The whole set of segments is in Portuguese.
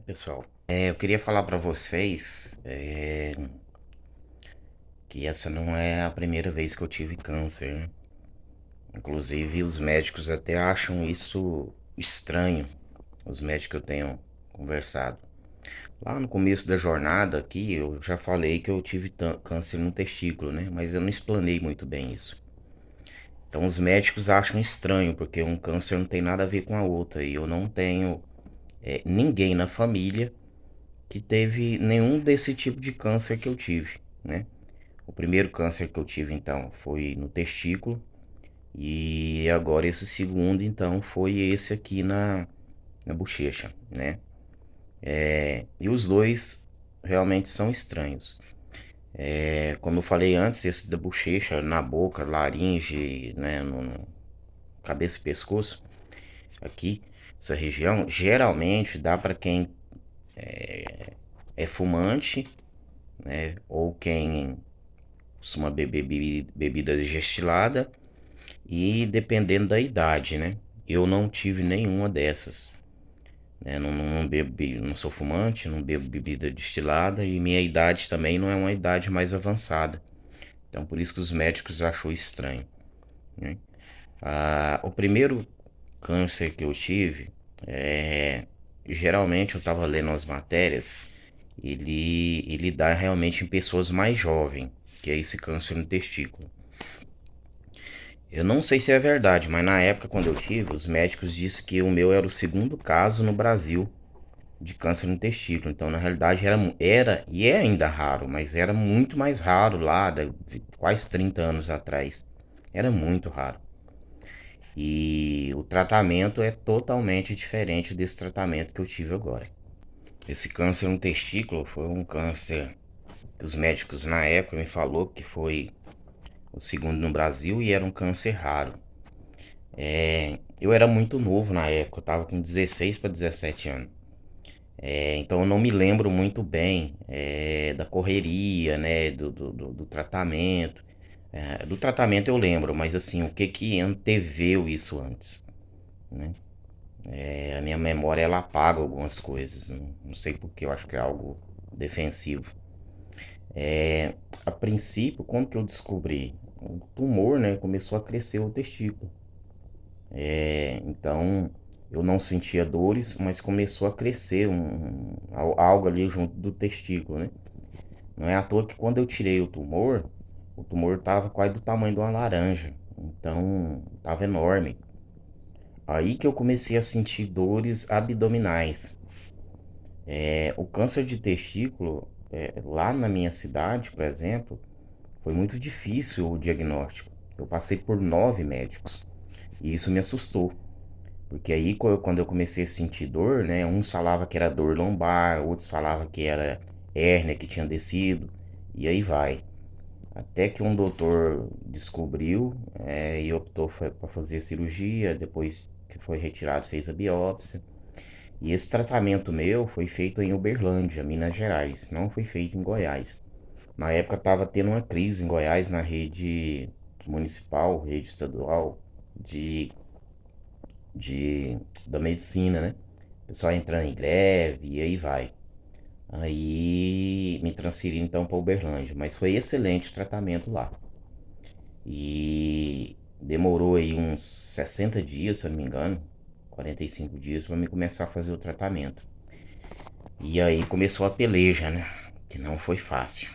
Pessoal, eu queria falar pra vocês que essa não é a primeira vez que eu tive câncer, né? Inclusive, os médicos até acham isso estranho, os médicos que eu tenho conversado. Lá no começo da jornada aqui, eu já falei que eu tive câncer no testículo, né? Mas eu não explanei muito bem isso. Então, os médicos acham estranho, porque um câncer não tem nada a ver com a outra. E eu não tenho ninguém na família que teve nenhum desse tipo de câncer que eu tive, né? O primeiro câncer que eu tive, então, foi no testículo. E agora esse segundo, então, foi esse aqui na bochecha, né? E os dois realmente são estranhos. Como eu falei antes, esse da bochecha, na boca, laringe, né? No cabeça e pescoço, aqui, essa região, geralmente dá para quem é fumante, né? Ou quem costuma beber bebida destilada. E dependendo da idade, né? Eu não tive nenhuma dessas, né? Não bebo, não sou fumante, não bebo bebida destilada e minha idade também não é uma idade mais avançada. Então por isso que os médicos achou estranho, né? O primeiro câncer que eu tive, é, geralmente eu estava lendo as matérias, ele dá realmente em pessoas mais jovens, que é esse câncer no testículo. Eu não sei se é verdade, mas na época quando eu tive, os médicos disseram que o meu era o segundo caso no Brasil de câncer no testículo. Então, na realidade, era e é ainda raro, mas era muito mais raro lá, de quase 30 anos atrás. Era muito raro. E o tratamento é totalmente diferente desse tratamento que eu tive agora. Esse câncer no testículo foi um câncer que os médicos na época me falou que foi o segundo no Brasil e era um câncer raro. Eu era muito novo na época, eu tava com 16 para 17 anos. Então eu não me lembro muito bem da correria, né, do tratamento. Do tratamento eu lembro, mas assim, o que que anteveu isso antes, né? A minha memória ela apaga algumas coisas, não sei porque, eu acho que é algo defensivo. A princípio, como que eu descobri? O tumor, né, começou a crescer o testículo. Então eu não sentia dores, mas começou a crescer algo ali junto do testículo, né? Não é à toa que quando eu tirei o tumor tava quase do tamanho de uma laranja. Então tava enorme. Aí que eu comecei a sentir dores abdominais. O câncer de testículo, lá na minha cidade, por exemplo, foi muito difícil o diagnóstico. Eu passei por 9 médicos e isso me assustou. Porque aí quando eu comecei a sentir dor, né? Uns falavam que era dor lombar, outros falavam que era hérnia que tinha descido, e aí vai. Até que um doutor descobriu e optou para fazer a cirurgia, depois que foi retirado fez a biópsia. E esse tratamento meu foi feito em Uberlândia, Minas Gerais, não foi feito em Goiás. Na época estava tendo uma crise em Goiás na rede municipal, rede estadual de de, da medicina, né? O pessoal entrando em greve e aí vai. Aí me transferi então para Uberlândia, mas foi excelente o tratamento lá. E demorou aí uns 60 dias, se eu não me engano, 45 dias para mim começar a fazer o tratamento. E aí começou a peleja, né? Que não foi fácil.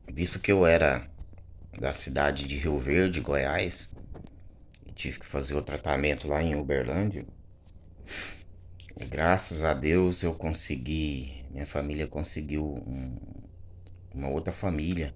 Visto que eu era da cidade de Rio Verde, Goiás, e tive que fazer o tratamento lá em Uberlândia, e graças a Deus eu consegui, minha família conseguiu uma outra família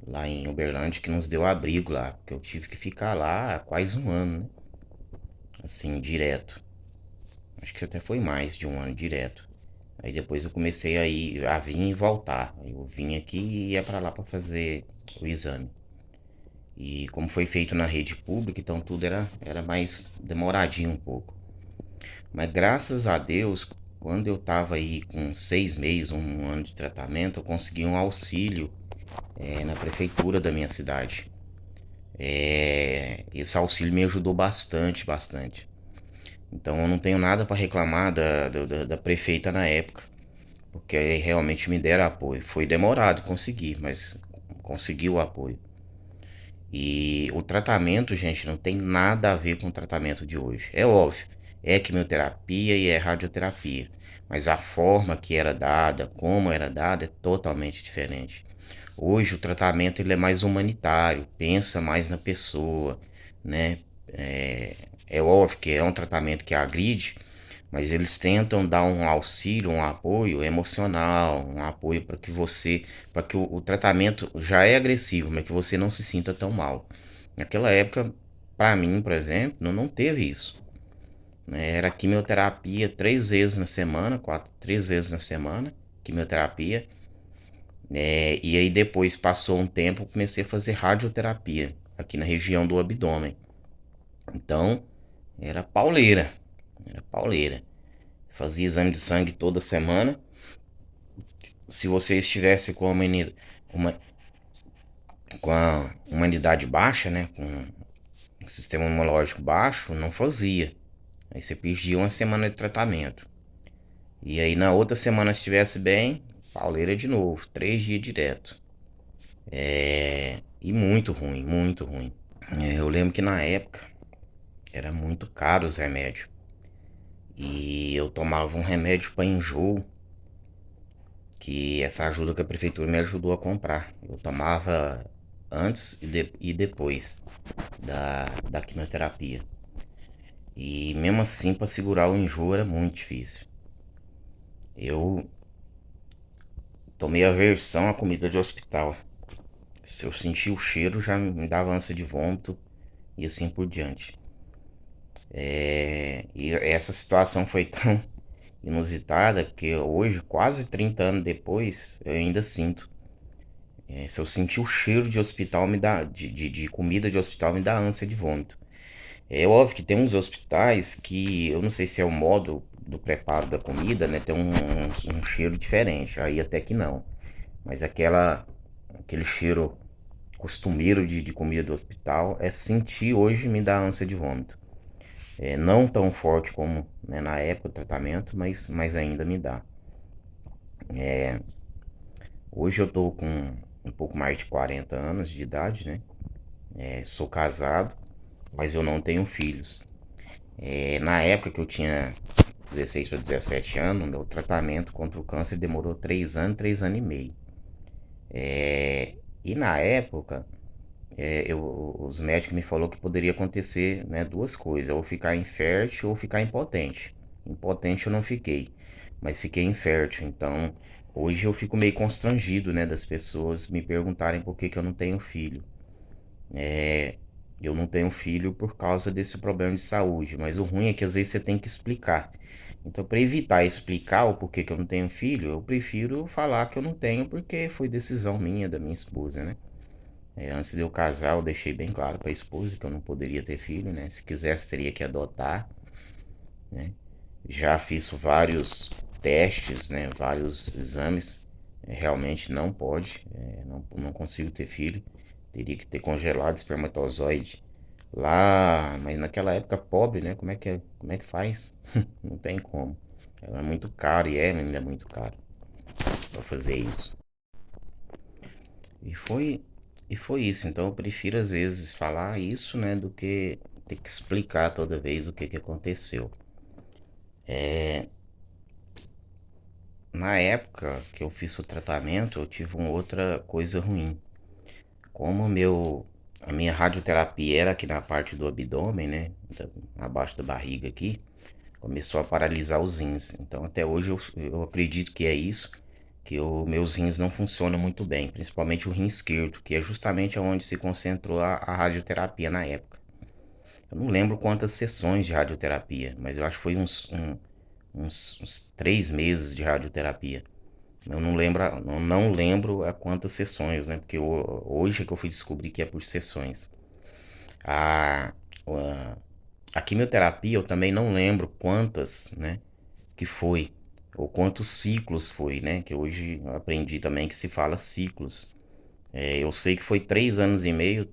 lá em Uberlândia que nos deu abrigo lá, porque eu tive que ficar lá quase um ano, né? Assim, direto. Acho que até foi mais de um ano direto. Aí depois eu comecei a vir e voltar. Eu vim aqui e ia pra lá pra fazer o exame. E como foi feito na rede pública, então tudo era mais demoradinho um pouco. Mas graças a Deus, quando eu tava aí com 6 meses, um ano de tratamento, eu consegui um auxílio na prefeitura da minha cidade. Esse auxílio me ajudou bastante, bastante. Então eu não tenho nada para reclamar da prefeita na época, porque realmente me deram apoio. Foi demorado conseguir, mas consegui o apoio. E o tratamento, gente, não tem nada a ver com o tratamento de hoje. É óbvio, é quimioterapia e é radioterapia, mas a forma que era dada, como era dada, é totalmente diferente. Hoje o tratamento ele é mais humanitário, pensa mais na pessoa, né? É óbvio que é um tratamento que agride, mas eles tentam dar um auxílio, um apoio emocional, um apoio para que o tratamento já é agressivo, mas que você não se sinta tão mal. Naquela época, para mim, por exemplo, não teve isso, né? Era quimioterapia 3 vezes na semana, 3 vezes na semana, quimioterapia. E aí depois passou um tempo, comecei a fazer radioterapia aqui na região do abdômen. Então, era pauleira, era pauleira. Fazia exame de sangue toda semana. Se você estivesse com uma, com a humanidade baixa, né, com o sistema imunológico baixo, não fazia. Aí você pedia uma semana de tratamento. E aí na outra semana, se estivesse bem, pauleira de novo, 3 dias direto. E muito ruim, muito ruim. Eu lembro que na época era muito caro os remédios. E eu tomava um remédio para enjoo, que essa ajuda que a prefeitura me ajudou a comprar. Eu tomava antes e depois da quimioterapia. E mesmo assim, para segurar o enjoo era muito difícil. Eu tomei aversão à comida de hospital. Se eu sentia o cheiro, já me dava ânsia de vômito e assim por diante. E essa situação foi tão inusitada que hoje, quase 30 anos depois, eu ainda sinto. Se eu sentir o cheiro de hospital, de comida de hospital, me dá ânsia de vômito. É óbvio que tem uns hospitais que eu não sei se é o modo do preparo da comida, né? Tem um cheiro diferente. Aí até que não. Mas aquele cheiro costumeiro de comida do hospital, sentir hoje me dá ânsia de vômito. Não tão forte como, né, na época do tratamento, mas ainda me dá. Hoje eu tô com um pouco mais de 40 anos de idade, né? Sou casado, mas eu não tenho filhos. Na época que eu tinha 16 para 17 anos, meu tratamento contra o câncer demorou 3 anos, 3 anos e meio. E na época, os médicos me falaram que poderia acontecer, né, duas coisas, ou ficar infértil ou ficar impotente. Impotente eu não fiquei, mas fiquei infértil. Então, hoje eu fico meio constrangido, né, das pessoas me perguntarem por que que eu não tenho filho. Eu não tenho filho por causa desse problema de saúde, mas o ruim é que às vezes você tem que explicar. Então, para evitar explicar o porquê que eu não tenho filho, eu prefiro falar que eu não tenho porque foi decisão minha, da minha esposa, né? Antes de eu casar, eu deixei bem claro para a esposa que eu não poderia ter filho, né? Se quisesse, teria que adotar, né? Já fiz vários testes, né? Vários exames. Realmente não pode, não consigo ter filho. Teria que ter congelado espermatozoide lá, mas naquela época pobre, né? Como é que faz? Não tem como. É muito caro e ainda muito caro para fazer isso. E foi, e foi isso. Então eu prefiro às vezes falar isso, né, do que ter que explicar toda vez o que que aconteceu. Na época que eu fiz o tratamento, eu tive uma outra coisa ruim. Como a minha radioterapia era aqui na parte do abdômen, né, abaixo da barriga aqui, começou a paralisar os rins. Então até hoje eu acredito que é isso, que os meus rins não funcionam muito bem, principalmente o rim esquerdo, que é justamente onde se concentrou a radioterapia na época. Eu não lembro quantas sessões de radioterapia, mas eu acho que foi uns 3 meses de radioterapia. Eu não lembro a quantas sessões, né? Porque hoje é que eu fui descobrir que é por sessões. A, a, a quimioterapia eu também não lembro quantas, né? Que foi. Ou quantos ciclos foi, né? Que hoje eu aprendi também que se fala ciclos. Eu sei que foi 3 anos e meio,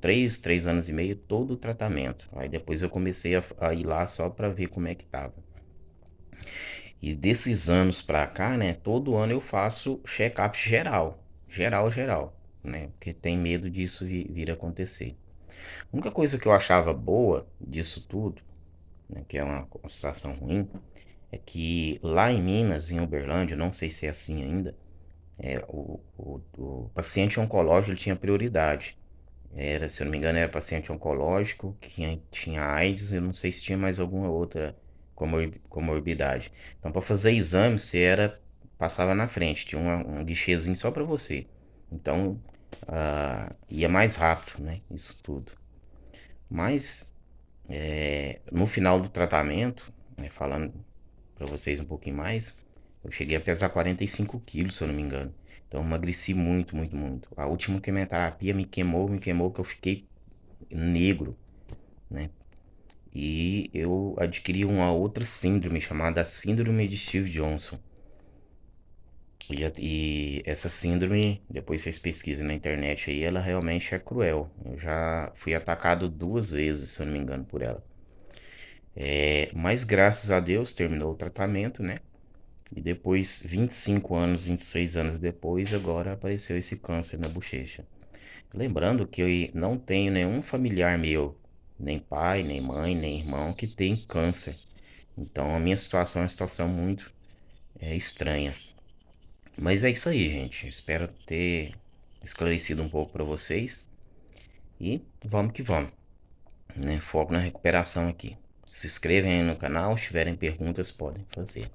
3 anos e meio todo o tratamento. Aí depois eu comecei a ir lá só pra ver como é que tava. E desses anos pra cá, né, todo ano eu faço check-up geral. Geral, geral, né? Porque tem medo disso vir a acontecer. A única coisa que eu achava boa disso tudo, né, que é uma situação ruim, é que lá em Minas, em Uberlândia, eu não sei se é assim ainda, o paciente oncológico ele tinha prioridade. Era, se eu não me engano, era paciente oncológico, que tinha AIDS, eu não sei se tinha mais alguma outra comorbidade. Então, para fazer exame, passava na frente, tinha um guichezinho só para você. Então, ia mais rápido, né? Isso tudo. Mas, no final do tratamento, né, falando para vocês um pouquinho mais, eu cheguei a pesar 45 quilos, se eu não me engano. Então, eu emagreci muito, muito, muito. A última quimioterapia me queimou que eu fiquei negro, né? E eu adquiri uma outra síndrome chamada Síndrome de Steve Johnson. E essa síndrome, depois vocês pesquisem na internet aí, ela realmente é cruel. Eu já fui atacado 2 vezes, se eu não me engano, por ela. Mas graças a Deus terminou o tratamento, né? E depois, 25 anos, 26 anos depois, agora apareceu esse câncer na bochecha. Lembrando que eu não tenho nenhum familiar meu, nem pai, nem mãe, nem irmão, que tem câncer. Então a minha situação é uma situação muito estranha. Mas é isso aí, gente. Espero ter esclarecido um pouco para vocês. E vamos que vamos, né? Foco na recuperação aqui. Se inscrevem aí no canal. Se tiverem perguntas, podem fazer.